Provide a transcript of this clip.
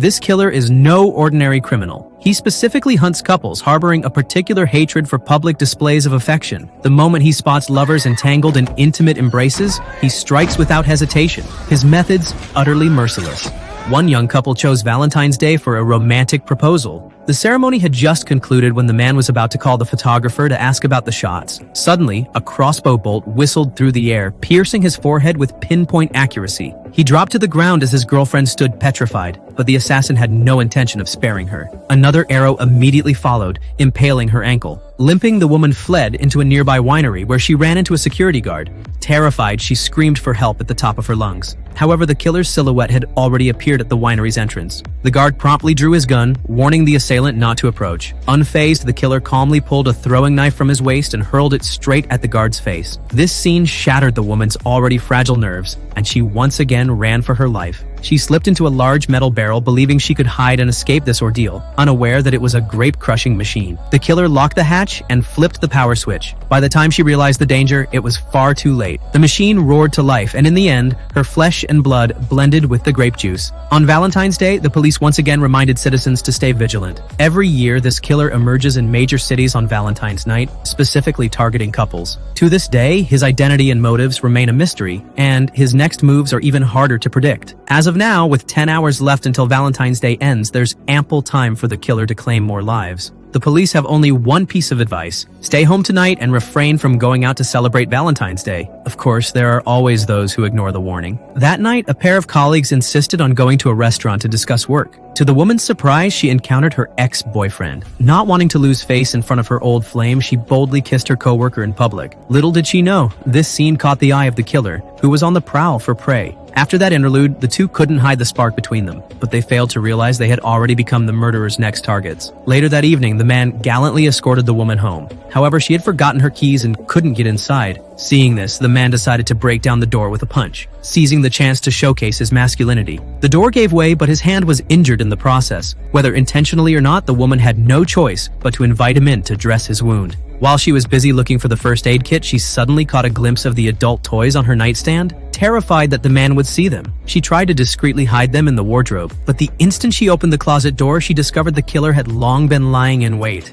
This killer is no ordinary criminal. He specifically hunts couples harboring a particular hatred for public displays of affection. The moment he spots lovers entangled in intimate embraces, he strikes without hesitation. His methods utterly merciless. One young couple chose Valentine's Day for a romantic proposal. The ceremony had just concluded when the man was about to call the photographer to ask about the shots. Suddenly, a crossbow bolt whistled through the air, piercing his forehead with pinpoint accuracy. He dropped to the ground as his girlfriend stood petrified, but the assassin had no intention of sparing her. Another arrow immediately followed, impaling her ankle. Limping, the woman fled into a nearby winery where she ran into a security guard. Terrified, she screamed for help at the top of her lungs. However, the killer's silhouette had already appeared at the winery's entrance. The guard promptly drew his gun, warning the assailant not to approach. Unfazed, the killer calmly pulled a throwing knife from his waist and hurled it straight at the guard's face. This scene shattered the woman's already fragile nerves, and she once again ran for her life. She slipped into a large metal barrel, believing she could hide and escape this ordeal, unaware that it was a grape-crushing machine. The killer locked the hatch and flipped the power switch. By the time she realized the danger, it was far too late. The machine roared to life, and in the end, her flesh and blood blended with the grape juice. On Valentine's Day, the police once again reminded citizens to stay vigilant. Every year, this killer emerges in major cities on Valentine's night, specifically targeting couples. To this day, his identity and motives remain a mystery, and his next moves are even harder to predict. As of now, with 10 hours left until Valentine's Day ends, there's ample time for the killer to claim more lives. The police have only one piece of advice: stay home tonight and refrain from going out to celebrate Valentine's Day. Of course, there are always those who ignore the warning. That night, a pair of colleagues insisted on going to a restaurant to discuss work. To the woman's surprise, she encountered her ex-boyfriend. Not wanting to lose face in front of her old flame, she boldly kissed her coworker in public. Little did she know, this scene caught the eye of the killer, who was on the prowl for prey. After that interlude, the two couldn't hide the spark between them, but they failed to realize they had already become the murderer's next targets. Later that evening, the man gallantly escorted the woman home. However, she had forgotten her keys and couldn't get inside. Seeing this, the man decided to break down the door with a punch, seizing the chance to showcase his masculinity. The door gave way, but his hand was injured in the process. Whether intentionally or not, the woman had no choice but to invite him in to dress his wound. While she was busy looking for the first aid kit, she suddenly caught a glimpse of the adult toys on her nightstand. Terrified that the man would see them, she tried to discreetly hide them in the wardrobe. But the instant she opened the closet door, she discovered the killer had long been lying in wait.